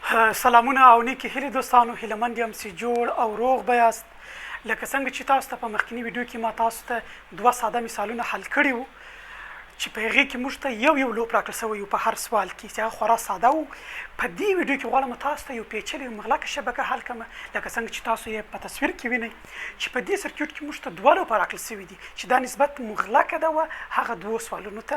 سلامونه او نیکې هیلې دوستانو، هیلهمند یم چې جوړ او روغ به یاست. لکه څنګه چې تاسو ته په مخکیني ویډیو کې ما تاسو ته 2 ساده مثالونه حل کړي وو چې په هغې کې موږ ته یو لوپ راکړل سوی وو په هر سوال کې چې هغه خورا ساده وو. په دې ویډیو کې غواړم تاسو ته یو پیچلې مغلقه شبکه حل کړم، لکه څنګه چې تاسو یې په تصویر کې وینئ چې په دې سرکیوټ کې موږ ته 2 لوپ راکړل سوي دي چې دا نسبت مغلقه ده وه هغه 2 سوالونو ته.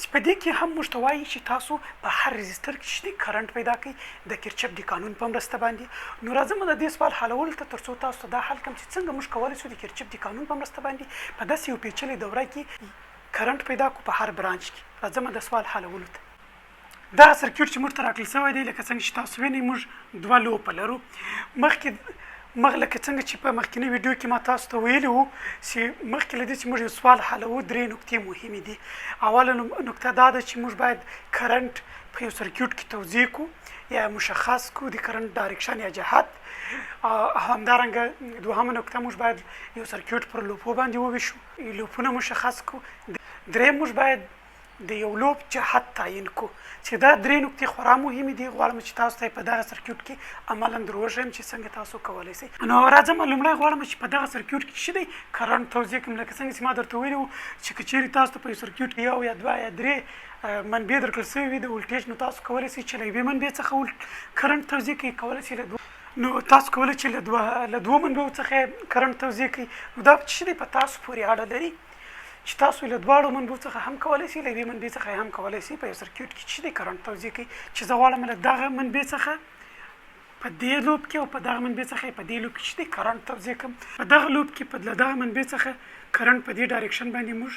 چې په دې کې هم موږ ته وایي چې تاسو په هر ريزسټر کې چې کرنټ پیدا کړئ د کرچپ د قانون په مرسته باندې. نو راځم د دې سوال حلولو ته تر څو تاسو ته دا حل کړم چې څنګه موږ کولی شو د کرچپ د قانون په مرسته باندې په داسې یو پیچلې دوره کې کرنټ پیدا کړو په هر برانچ کې. راځم د سوال حلولو ته. دا سرکیوټ چې موږ ته راکړل سوی دی لکه څنګه چې تاسو وینئ موږ 2 لوپه لرو. لکه څنګه چې په مخکیني ویډیو کې ما تاسو ته ویلي وو چې مخکې له دې چې موږ یو سوال حلوو 3 نقطې مهمې دي. اوله نقطه دا ده چې موږ باید کرنټ په یو سرکیوټ کې توضیح کړو یا مشخص کړو د کرنټ ډایرکشن یا جهت. همدارنګه دوهمه نقطه موږ باید یو سرکیوټ پر لوپو باندې وویشو، لوپونه مشخص کړو. دریم موږ باید د یو لوپ جهت تعیین کړو چې دا 3 نقطې خورا مهمې دي. غواړم چې تاسو ته په دغه سرکیوټ کې عملاً دروژم چې څنګه تاسو کولی شئ. نو راځم لومړی غواړم چې په دغه سرکیوټ کې څه دی کرنټ توضیح کړم. لکه څنګه چې ما درته ویلي وو چې که چیرې تاسو ته په یو سرکیوټ کې 1 یا 2 یا 3 منبع درکړل سوي وي د ولټیج، نو تاسو کولی شئ چې له یوې منبع څخه کرنټ توضیح کړئ. کولی شئ نو تاسو کولی چې له 2 منبعو څخه کرنټ توضیح کړئ. نو دا څه دی په تاسو پورې اړه لري چې تاسو له 2 منبعو څخه هم کولی شئ، له یوې منبع څخه هم کولی شئ په یو سرکیوټ کې چې دی کرنټ توضیح کړئ. چې زه غواړم له دغه منبع څخه په دې لوپ کې او په دغه منبع څخه په دې لوپ کې چې دی کرنټ توضیح کړم. په دغه لوپ کې له دغه منبع څخه کرنټ په دې ډایرکشن باندې موږ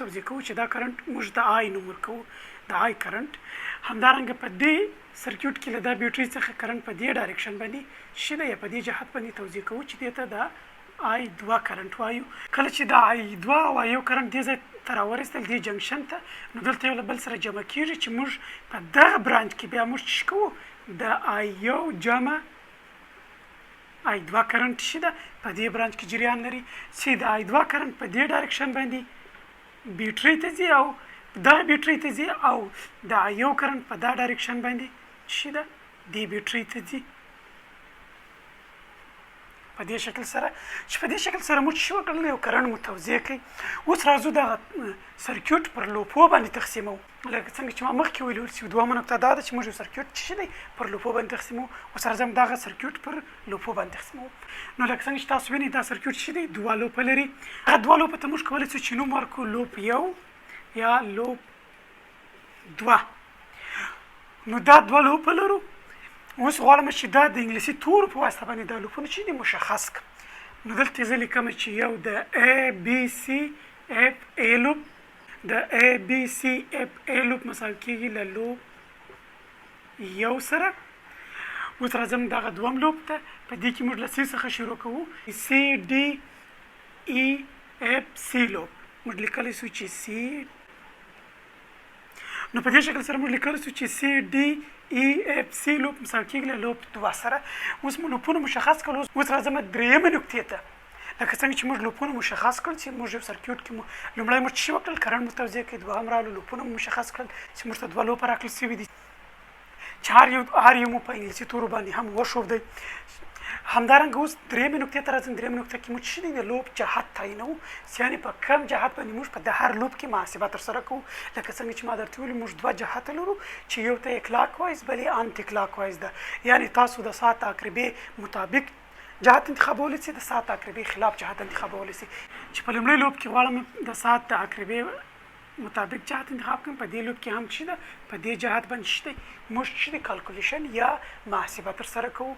توضیح کوو چې دا کرنټ موږ د آی نوم ورکوو، د آی کرنټ. همدارنګه په دې سرکیوټ کې له دا بیټرۍ څخه کرنټ په دې ډایرکشن باندې چې دی یا په دې جهت باندې توضیح کوو چې دې ته د آی 2 کرنټ وایو. کله چې د آی 2 او آی 1 کرنټ دې ځای ته راورسېدل دې جنکشن ته، نو دلته یو له بل سره جمع کېږي چې موږ په دغه برانچ کې بیا موږ څه کوو د آی 1 جمع آی 2 کرنټ چې ده په دې برانچ کې جریان لري چې د آی 2 کرنټ په دې ډایرکشن باندې بیټرۍ ته ځي او دا بیټرۍ ته ځي او د آی 1 کرنټ په دا ډایرکشن باندې چې ده دې بیټرۍ ته ځي په دې شکل سره. چې په دې شکل سره موږ څه وکړل یو کرنټ مو توضیح کړئ. اوس راځو دغه سرکیوټ پر لوپو باندې تقسیموو. لکه څنګه چې ما مخکې ویلي وو چې دوهمه نقطه دا ده چې موږ یو سرکیوټ چې دی پر لوپو باندې تقسیموو. اوس راځم دغه سرکیوټ پر لوپو باندې تقسیموو. نو لکه څنګه چې تاسو وینئ دا سرکیوټ چې دی 2 لوپه لري. هغه 2 لوپه ته موږ کولی شو چې نوم ورکړو لوپ 1 یا لوپ 2. نو دا 2 لوپه لرو. اوس غواړم چې دا د انګلیسي تورو په واسطه باندې دا لوپونه چې دي مشخص کړم. نو دلته زه لیکم چې یو د ABCFA لوپ، د ABCFA لوپ مثال کېږي له لوپ 1 سره. اوس راځم دغه 2 لوپ ته. په دې کې موږ له C څخه شروع کوو. CDEFC لوپ موږ لیکلی شو چې C. نو په دې شکل سره موږ لیکلی شو چې CDEFC لوپ مثال کېږي له لوپ 2 سره. اوس مو لوپونه مشخص کړل. اوس راځم درېیمه نقطې ته. لکه څنګه چې موږ لوپونه مشخص کړل چې موږ یو سرکیوټ کې لومړی موږ څه وکړل کرنټ مو توضیح کړئ. دوهم راغلو لوپونه مو مشخص کړل چې موږ ته 2 لوپه راکړل سوي دي چې هر یو مو په انګلیسي تورو باندې هم وښودی. همدارنګه اوس درېیمې نقطې ته راځم. درېیمه نقطه کې موږ چې دی د لوپ جهت تعینوو، یعنې په کوم جهت باندې موږ په د هر لوپ کې محاسبه ترسره کوو. لکه څنګه چې ما درته ویلي موږ 2 جهته لرو چې یو ته یې کلاک وایز بل یې انټي کلاک وایز ده. یعنې تاسو د ساعت عقربې مطابق جهت انتخابولی شئ، د ساعت عقربې خلاف جهت انتخابولی شئ. چې په لومړي لوپ کې غواړم د ساعت د عقربې مطابق جهت انتخاب کړم. په دې لوپ کې هم چې ده په دې جهت باندې چې دی موږ چې دی کالکولیشن یا محاسبه ترسره کوو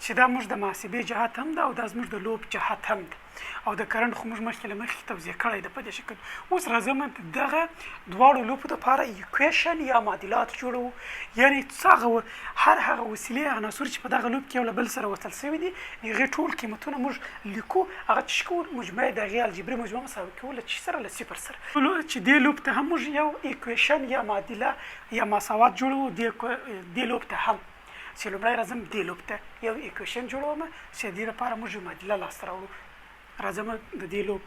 چې دا موږ د محاسبې جهت هم ده او دا زموږ د لوپ جهت هم ده. او د کرنټ خو موږ مخکې له مخکې توضیح کړی ده په دې شکل. اوس راځم دغه 2 لوپو دپاره ایکویشن یا معادلات جوړوو. یعنې هر هغه وسیلې عناصر چې په دغه لوپ کې یو له بل سره وصل سوي دي هغې ټول قیمتونه موږ لیکو. هغه چې کوو مجموعه د هغې الجبري مجموعه مساوي کوو له چې سره له 0 سره. چې دې لوپ ته هم موږ یو ایکویشن یا معادله یا مساوات جوړوو. دې لوپ ته هم چې لومړی راځم دې لوپ ته یو ایکویشن جوړوم چې دې لپاره موږ یو معادله لاسته راوړو. راځم د دې لوپ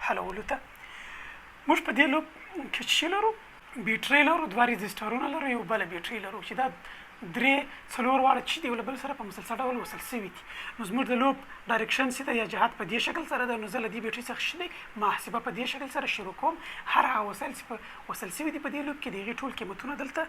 حلولو ته. موږ په دې لوپ کې څه لرو؟ بیټرۍ لرو، دوه ريزسټرونه لرو، یو بله بیټرۍ لرو چې دا درې څلور واړه چې دي یو له بل سره په مسلسل ډول وصل شوي دي. نو زموږ د لوب ډایرکشن چې ده یا جهت په دې شکل سره ده. نو زه له دې بیټرۍ څخه چې دی محاسبه په دې شکل سره شروع کوم. هر هغه وسایل چې په وصل شوي دي په دې لوب کې د هغې ټول قیمتونه دلته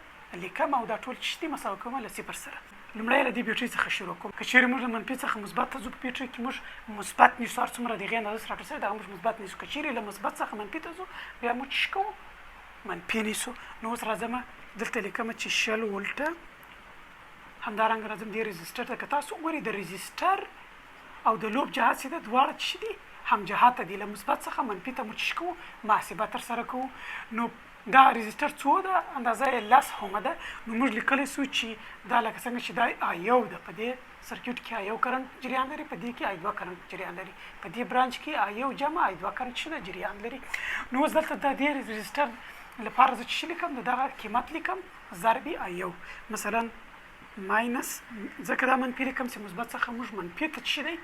لیکم او دا ټول چې دي مساوي کوم له صفر سره. لومړی له دې بیټرۍ څخه شروع کوم. که چېرې موږ له منفي څخه مثبت ته ځو په بیټرۍ کې موږ مثبت نیسو، هر څومره د هغې اندازه سره راټول شوی دغه موږ مثبت نیسو. که چېرې له مثبت څخه منفي ته ځو بیا موږ څه کوو؟ منفي نیسو. نو اوس راځمه دلته لیکمه چې 100 ولټه. همدارنګه راځم دې ريزسټر ته. که تاسو وګورئ د ريزسټر او د لوب جهت چې ده دواړه چې دي هم جهته دي. له مثبت څخه منفي ته موږ څه کوو؟ محاسبه ترسره کوو. نو دا ريزسټر څو ده؟ اندازه یې 10 اومه ده. نو موږ لیکلی سو چې دا لکه څنګه چې دا I1 ده. په دې سرکیوټ کې I1 کرنټ جریان لري، په دې کې I2 کرنټ جریان لري، په دې برانچ کې I1 جمع I2 کرنټ چې ده جریان لري. نو اوس دلته د دې ريزسټر لپاره زه چې لیکم د دغه قیمت لیکم ضربې I1 مثلا ماینس، ځکه دا منفي لیکم چې مثبت څخه موږ منفي ته چې دی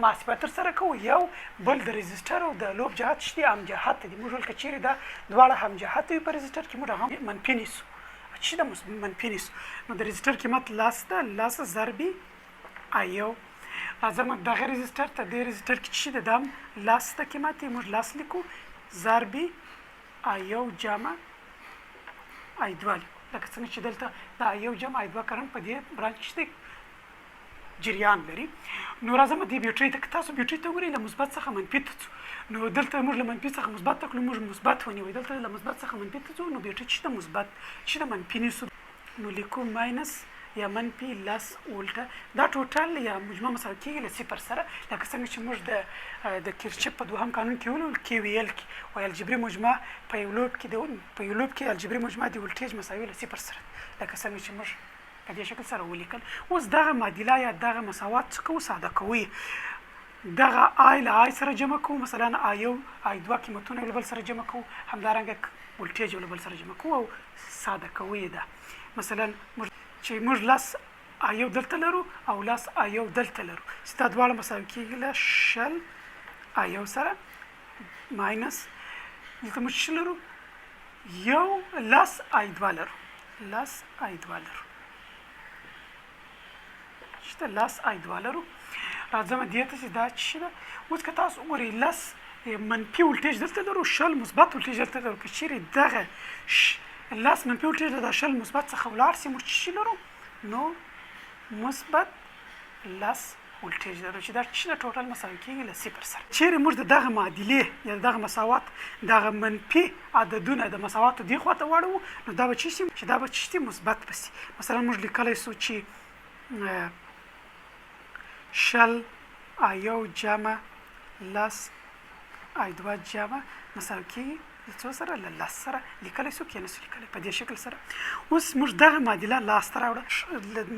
محاسبه ترسره کوو. یو بل د ريزسټر او د لوب جهت چې دی هم جهت دي. موږ ویل که چېرې دا دواړه هم جهت وي په ريزسټر کې موږ هغه منفي نیسو چې ده منفي نیسو. نو د ريزسټر قیمت 10 ده، 10 ضربې I1. راځم دغه ريزسټر ته، دې ريزسټر کې چې ده دا هم 10 ده قیمت یې موږ 10 لیکو ضربې I1 جمع I2 لیکو. لکه څنګه چې دلته د I1 جمع I2 کرنټ په دې برانچ کې جریان لري. نو راځم دې بیټرۍ ته. که تاسو بیټرۍ ته وګورئ له مثبت څخه منفي ته ځو، نو دلته موږ له منفي څخه مثبت ته کړو، موږ مثبت ونیوئ. دلته له مثبت څخه منفي ته ځو نو بیټرۍ چې ده مثبت چې ده منفي نیسو. نو لیکو ماینس یا منفي 10 ولټه. دا ټوټل یا مجموع مساوي کېږي له صفر سره. لکه څنګه چې موږ د کیرچپ په دوهم قانون کې ولولو KVL کې وایي الجبري مجموع په یو لوب کې الجبري مجموع د ولټیج مساوي له صفر سره. لکه څنګه چې موږ په دې شکل سره ولیکل. اوس دغه معادله یا دغه مساوات څه کوو؟ ساده کوو. دغه I له I سره جمع کوو، مثلا I1 I2 قیمتونه یو له بل سره جمع کوو، همدارنګه ولټیج یو له بل سره جمع کوو او ساده کوو یې ده. مثلا چې موږ 10 I1 دلته لرو او 10 I1 دلته لرو، چې دا دواړه مساوي کېږي له 100 I1 سره ماینس دلته موږ څه لرو؟ یو 10 I2 لرو، 10 I2 لرو، چې دا 10 I2 لرو. راځم دې ته چې دا څه ده. اوس که تاسو وګورئ 10 منفي ولټیج دلته لرو، 100 مثبت ولټیج دلته لرو. که چېرې دغه 10 منفي ولټیج د 100 مثبت څخه ولاړ سي موږ څه لرو؟ نو مثبت 10 ولټیج لرو چې دا چې د ټوټل مساوي کېږي له صفر سره. چېرې موږ د دغه معادلې یا دغه مساوات دغه منفي عددونه د مساواتو دې خوا ته واړوو نو دا به څه شي؟ چې دا به څه شي؟ مثبت به شي. مثلا موږ لیکلی سو چې 100 I1 جمع 10 I2 جمع مساوي کېږي له څو سره؟ له 10 سره. لیکلی سو که نه سو لیکلی په دې شکل سره. اوس موږ دغه معادله لاسته راوړه،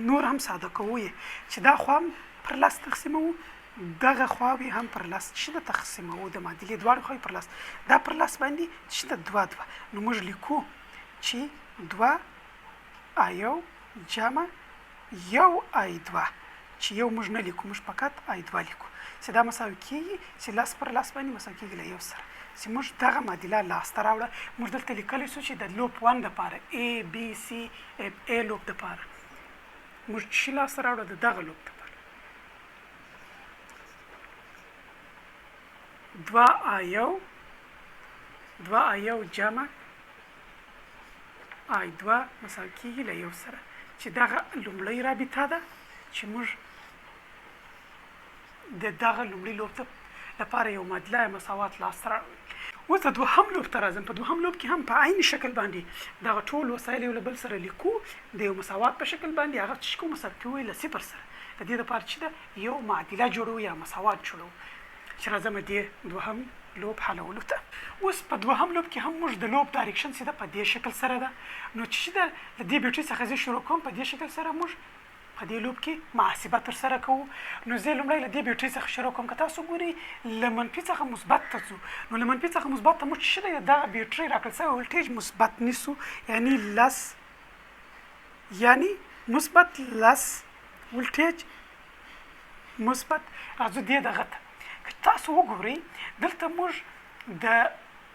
نور هم ساده کوو یې چې دا خوا هم پر 10 تقسیموو، دغه خواوې هم پر 10 چې ده تقسیموو. د معادلې دواړې خواوې پر 10 دا پر 10 باندې چې ده 2 نو موږ لیکو چې 2 I1 جمع 1 I2 چې یو موږ نه لیکو، موږ فقط I2 لیکو چې دا مساوي کېږي چې 10 پر 10 باندې مساوي کېږي له 1 سره. چې موږ دغه معادله لاسته راوړه. موږ دلته لیکلی سو چې د لوب 1 دپاره A لوب دپاره موږ چې لاسته راوړه د دغه لوب دپاره 2 I1 جمع I2 مساوي کېږي له 1 سره چې دغه لومړۍ رابطه ده چې موږ د دغه لومړي لوب لپاره یو معادله یا مساوات لاسته راوړو. اوس د دوهم لوب ته راځم. په دوهم لوب کې هم په عین شکل باندې دغه ټول وسایل یو له بل سره لیکو د یو مساوات په شکل باندې. هغه څه کوو؟ مساوي کوو له صفر سره. د دې دپاره چې ده یو معادله جوړوو یا مساوات جوړوو. چې راځم دې دوهم لوب حلولو ته. اوس په دوهم لوب کې هم موږ د لوب ډایرکشن چې ده په دې شکل سره ده. نو چې ده له دې بیټرۍ څخه زه شروع کوم په دې شکل سره موږ په دې لوب کې محاسبه ترسره کوو. نو زه لومړی له دې بیټرۍ څخه شروع کوم. که تاسو ګورئ له منفي څخه مثبت ته ځو نو له منفي څخه مثبت ته موږ چې دی دغه بیټرۍ راکړل شوی ولټیج مثبت نیسو، یعنی 10 یعنی مثبت 10 ولټیج مثبت. راځو دې دغه ته. که تاسو وګورئ دلته موږ د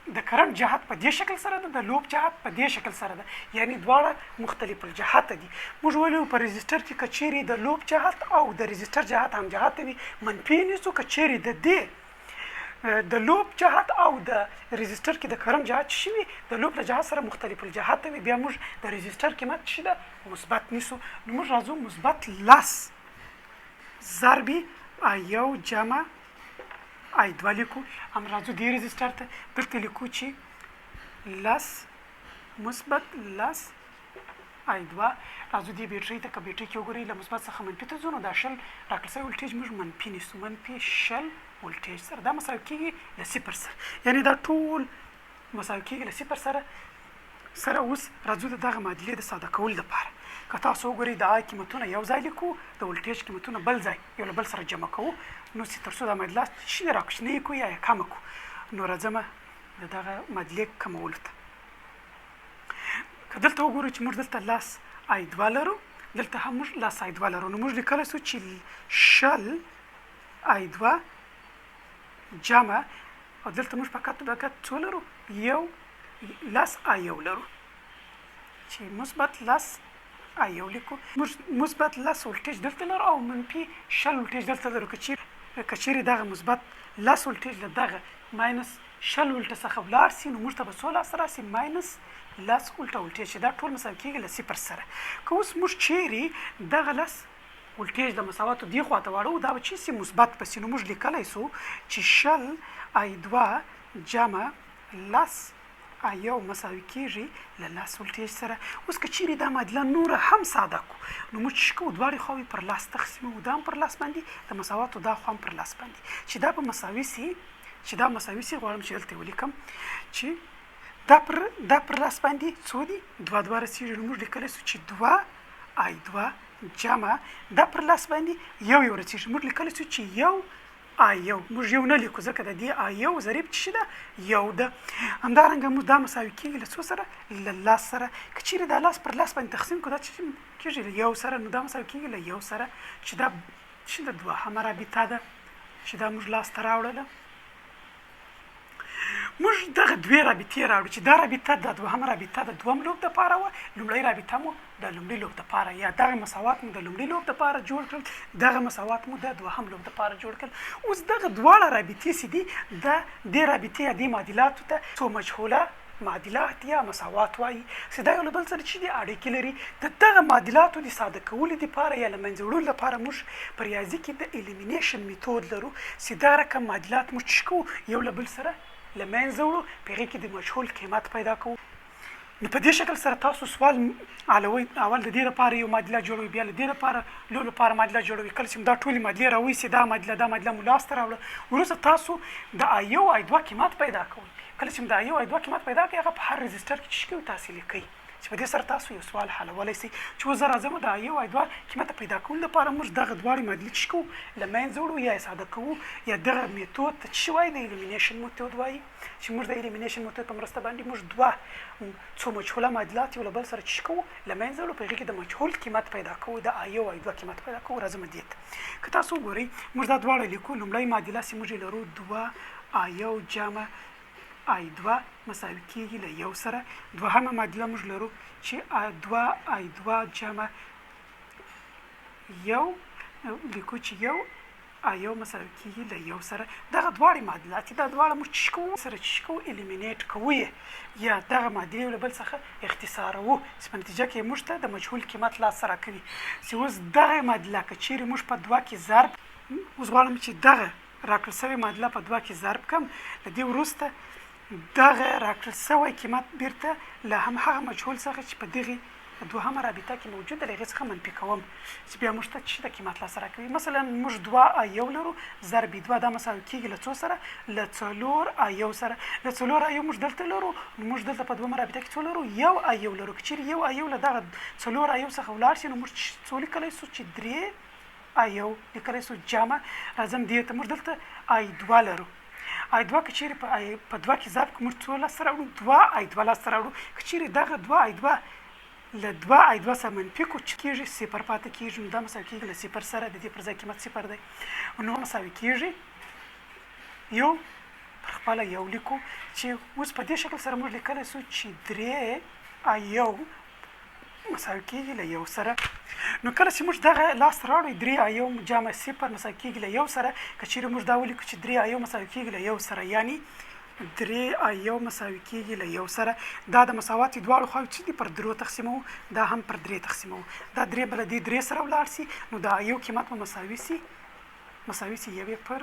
د کرنټ جهت په دې شکل سره ده، د لوب جهت په دې شکل سره ده، یعنی دواړه مختلف الجهت دي. موږ ویلو په ريزسټر کې که چیرې د لوب جهت او د ريزسټر جهت هم جهت وي منفي نیسو، که چیرې د دې د لوب جهت او د ريزسټر کې د کرنټ جهت شي وي د لوب له جهت سره مختلف الجهت وي، بیا موږ د ريزسټر قیمت شي ده مثبت نیسو. نو موږ راځو مثبت 10 ضربي I1 جمع I2 لیکو. هم راځو دې ريزسټر ته دلته لیکو چې 10 مثبت 10 I2. راځو دې بیټرۍ ته، که بیټرۍ کې وګورئ له مثبت څخه منفي ته ځو نو دا شل راکړل شوی ولټیج موږ منفي نیسو، منفي شل ولټیج سره دا مساوي کېږي له صفر سره، یعنی دا ټول مساوي کېږي له صفر سره. اوس راځو د دغه معادلې د ساده کولو لپاره که تاسو وګورئ د آی قیمتونه یو ځای لیکو، د ولټیج قیمتونه بل ځای یو له بل سره جمع کوو، نو چې تر څو دا معادله شي راکوچنۍ کړو یا کمه کړو. نو راځم د دغه معادلې کمولو ته. که دلته وګورو چې موږ دلته 10 I2 لرو، دلته هم موږ 10 I2 لرو، نو موږ لیکلی سو چې شل I2 جمع او دلته موږ فقط څو لرو؟ یو 10 I1 لرو چې مثبت 10 I1 لیکو. موږ مثبت 10 ولټیج دلته لرو او منفي شل ولټیج دلته لرو. که چیرې دغه مثبت 10 ولټیج له دغه ماینس شل ولټه څخه ولاړ سي نو موږ ته به څو لاسته راسي؟ ماینس 10 ولټه ولټیج چې دا ټول مساوي کېږي له صفر سره. که اوس موږ چیرې دغه 10 ولټیج د مساواتو دې خوا ته واړو دا به چې سي مثبت به سي، نو موږ لیکلی سو چې شل I2 جمع 10 I1 مساوي کېږي له 10 ولټیج سره. اوس که چیرې دا معادله نوره هم ساده کړو نو موږ چې کوو دواړې خواوې پر 10 تقسیموو، دا هم پر 10 باندې د مساواتو دا خوا هم پر 10 باندې چې دا به مساوي سي، چې دا مساوي سي غواړم چې دلته ولیکم چې دا پر 10 باندې څو دي؟ 2 رسېږي. نو موږ لیکلی سو چې 2 I2 جمع دا پر 10 باندې یو رسېږي. موږ لیکلی سو چې یو I1 موږ یو نه لیکو ځکه د دې I1 ضریب چې ده یو ده. همدارنګه موږ دا مساوي کېږي له څو سره؟ له 10 سره. که چیرې دا 10 پر 10 باندې تقسیم کړو دا چې کېږي له یو سره، نو دا مساوي کېږي له یو سره چې دا چې د دوهمه رابطه ده چې دا موږ لاسته راوړله. موږ دغه دوې رابطې راوړو چې دا رابطه د دوهمه رابطه د دوهم لوب دپاره وه، لومړۍ رابطه مو د لومړي لوب دپاره، یا دغه مساوات مو د لومړي لوب دپاره جوړ کړل، دغه مساوات مو د دوهم لوب دپاره جوړ کړل. اوس دغه دواړه رابطې چې دي د دې رابطې یا دې معادلاتو ته څو مجهوله معادلات یا مساوات وایي چې دا یو له بل سره چې دي اړیکې لري. د دغه معادلاتو د ساده کولو دپاره یا له منځه وړلو لپاره موږ په ریاضي کې د الیمینیشن میتود لرو چې دا رقم معادلات موږ چې کوو یو له بل سره له منځه وړو، په هغې کې د مجهول قیمت پیدا کوو. نو په دې شکل سره تاسو سوال حلوئ، اول د دې لپاره یو معادله جوړوئ، بیا له دې لپاره لپاره معادله جوړوئ. کله چې دا ټولې معادلې راویسي دا معادله مو لاسته راوړه، وروسته تاسو د I1 I2 قیمت پیدا کوئ. کله چې د I1 I2 قیمت پیدا کړئ هغه په هر ريزسټر کې چې کوئ تاسو لیکئ چې په دې سره تاسو یو سوال حلولی سئ. چې اوس زه راځم د I1 I2 قیمت پیدا کولو لپاره موږ دغه دواړې معادلې چې کوو له منځه وړو یا یې ساده کوو، یا دغه میتود ته چې وایي د الیمینیشن میتود وایي چې موږ د الیمینیشن میتود په مرسته باندې موږ دوه څو مجهوله معادلات یو له بل سره چې کوو له منځه وړو، په هغې کې د مجهول قیمت پیدا کوو، د I1 I2 قیمت پیدا کوو. راځم دې ته. که تاسو وګورئ موږ دا دواړه لیکو. لومړۍ معادله چې موږ یې لرو 2 I1 جمع I2 مساوي کېږي له یو سره. دوهمه معادله موږ لرو چې 2 I2 جمع یو لیکو چې یو I1 مساوي کېږي له یو سره. دغه دواړې معادلات دا دواړه موږ چې کوو سره چې کوو الیمینیټ کوو یا دغه معادلې یو له بل څخه اختصاروو چې په نتیجه کې موږ ته د مجهول قیمت لاسته راکوي. چې اوس دغه معادله که چیرې موږ په 2 کې ضرب، اوس غواړم چې دغه راکړل سوې معادله په 2 کې ضرب کړم، له دې وروسته دغه راکړل سوی قیمت بیرته له همهغه مجهول څخه چې په دغې دوهمه رابطه کې موجود د هغې څخه منفي کوم چې بیا موږ ته چې د قیمت لاسته راکوي. مثلا موږ 2 I1 لرو ضرب 2 دا مساوي کېږي له څو سره؟ له 4 I1 سره. له 4 I1 موږ دلته لرو، موږ دلته په دوهمه رابطه کې څو لرو؟ یو I1 لرو. که چیرې یو I1 له دغه 4 I1 څخه ولاړ شي نو موږ څو لیکلی سو چې 3 I1 لیکلی سو جمع. راځم دې ته. موږ دلته I2 لرو. I2 که چیرې په 2 کې ضرب کړو موږ څو لاسته راوړو؟ 2 I2 لاسته راوړو. که چیرې دغه 2 I2 له 2 I2 سره منفي کړو چې کېږي صفر پاتې کېږي، نو دا مساوي کېږي له صفر سره. د دې پر ځای قیمت صفر دی نو مساوي کېږي یو پر خپله یو لیکو چې اوس په دې شکل سره موږ لیکلی سو چې 3 مساوي کېږي له 1 سره. نو کله چې موږ دغه لاسته راوړو 3 جمع 0 مساوي کېږي له 1 سره، که چیرې موږ دا ولیکو چې 3 مساوي کېږي له 1 سره، یعنی 3 مساوي کېږي له 1 سره، دا د مساوات دواړو خواوې چې دي پر 3 تقسیموو، دا هم پر 3 تقسیموو، دا 3 به له دې 3 سره ولاړ سي، نو دا یو قیمت به مساوي سي 1 پر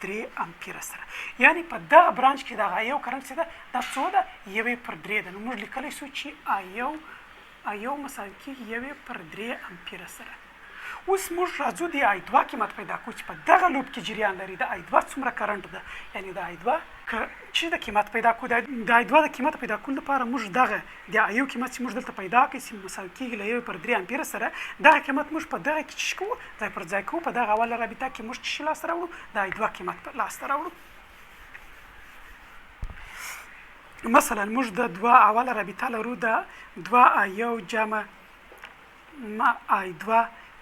3 امپیره سره. یعنی په دغه برانچ کې دغه یو کرنټ چې ده دا څو ده 1 پر 3 ده. نو موږ لیکلی سو چې I1 مساوي کېږي 1 پر 3 امپیره سره. اوس موږ راځو د I2 قیمت پیدا کوو چې په دغه لوپ کې جریان لري. د I2 څومره کرنټ ده، یعنی د I2 چې د قیمت پیدا کوو، د I2 د قیمت پیدا کولو لپاره موږ دغه د I1 قیمت چې موږ دلته پیدا کړی چې مساوي کېږي له 1 پر 3 امپیره سره، دغه قیمت موږ په دغه کې څه کوو، ځای پر ځای کوو. په دغه اوله رابطه کې موږ څه لاسته راوړو، د I2 قیمت لاسته راوړو. مثلا موږ د 2 اوله رابطه لرو، د 2I1 جمع I2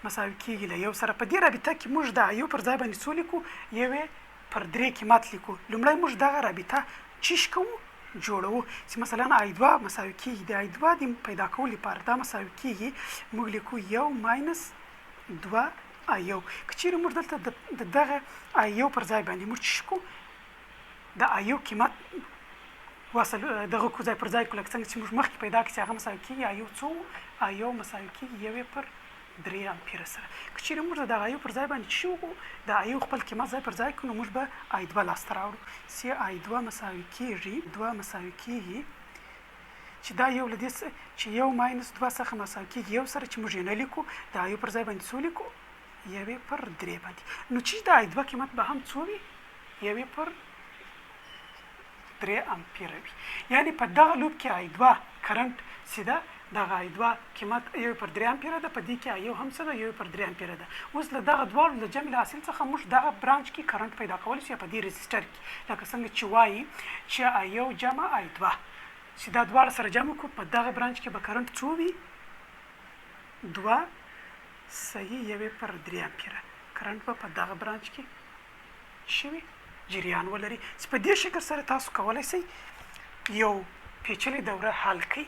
مساوي کېږي له 1 سره. په دې رابطه کې موږ د I1 پر ځای باندې څو لیکو، 1 پر 3 قیمت لیکو. لومړی موږ دغه رابطه چیش کوو، جوړوو چې مثلا I2 مساوي کېږي د I2 د پیدا کولو لپاره دا مساوي کېږي، موږ لیکو 1 ماینس 2I1. که چیرې موږ دلته د دغه I1 پر ځای باندې موږ چیش کوو، د I1 قیمت واصل دغه کو ځای پر ځای کو، لکه څنګه چې موږ مخکې پیدا کړي چې هغه مساوي کېږي I1 څو، I1 مساوي کېږي 1 پر 3 امپیره سره. که چیرې موږ د I1 پر ځای باندې څه وکړو، د I1 خپل قیمت ځای پر ځای کړو، نو موږ به I2 لاسته راوړو چې I2 مساوي کېږي چې دا یو له دې چې 1 ماینس 2 څخه مساوي کېږي 1 سره، چې موږ یې نه لیکو، د I1 پر ځای باندې څو لیکو، 1 پر 3 باندې. نو چې د I2 قیمت به هم څو وي، 1 پر 3 امپیره وي. یعنی په دغه لوپ کې I2 کرنټ چې ده، دغه I2 قیمت 1 پر 3 امپیره ده، په دې کې I1 هم څه ده 1 پر 3 امپیره ده. اوس له دغه دواړو له جمع حاصل څخه موږ دغه برانچ کې کرنټ پیدا کولی شو په دې ريزسټر کې، لکه څنګه چې وایي چې I1 جمع I2 چې دا دواړه سره جمع کړو، په دغه برانچ کې به کرنټ څو وي، 2 صحیح 1 پر 3 امپیره کرنټ به په دغه برانچ کې شوي جریان ولري. چې په دې شکل سره تاسو کولی شئ یو پیچلې دوره حل کړئ.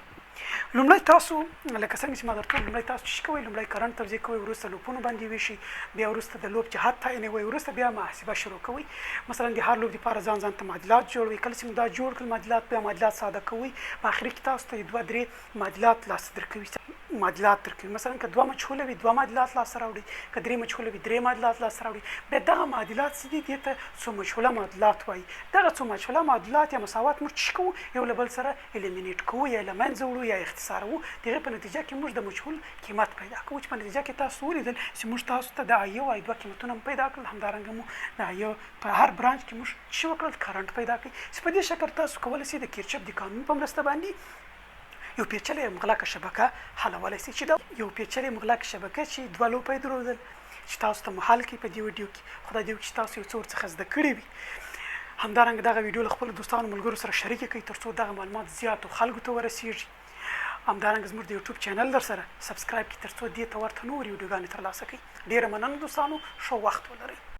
لومړی تاسو لکه څنګه چې ما درته لومړی تاسو څه کوئ، لومړی کرنټ توضیح کوئ، وروسته لوپونو باندې ویشئ، بیا وروسته د لوپ جهت تعینوئ، وروسته بیا محاسبه شروع کوئ. مثلا د هر لوپ لپاره ځان ته معادلات جوړوئ. کله چې مو دا جوړ کړل معادلات، بیا معادلات ساده کوئ. په آخري کې تاسو ته 2-3 معادلات لاسته درکوي. مثلا که 2 مجهوله وي 2 معادلات لاسته راوړئ، که 3 مجهوله وي 3 معادلات لاسته راوړئ. بیا دغه معادلات چې دي دې ته څو مجهوله معادلات وایي. دغه څو مجهوله معادلات یا مساوات موږ څه کوو، یو له بل سره الیمینیټ کوو، یا له منځه وړو، یا اختصاروو. دغه په نتیجه کې موږ د مجهول قیمت پیدا کوو، چې په نتیجه کې تاسو ولیدل چې موږ تاسو ته د I1 او I2 قیمتونه پیدا کړل. همدارنګه مو د I1 په هر برانچ کې موږ څه وکړل، کرنټ پیدا کړئ. چې په دې شکل تاسو کولی شئ د کیرچف د قانون په مرسته باندې یو پیچلې مغلقه شبکه حلولی شئ. چې دا یو پیچلې مغلقه شبکه چې 2 لوپه یې درلودل چې تاسو ته مو حل کړي په دې ویډیو کې. خدای دې وکړي چې تاسو یو څه ورڅخه زده کړي وي. همدارنګه دغه ویډیو له خپلو دوستانو ملګرو سره شریکه کړئ تر څو دغه معلومات زیاتو خلکو ته ورسیږي. همدارنګه زموږ د یوټیوب چینل در سره سبسکرایب کړئ تر څو دې ته ورته نور ویډیوګانې ترلاسه کړئ. ډېره مننه دوستانو، ښه وخت ولرئ.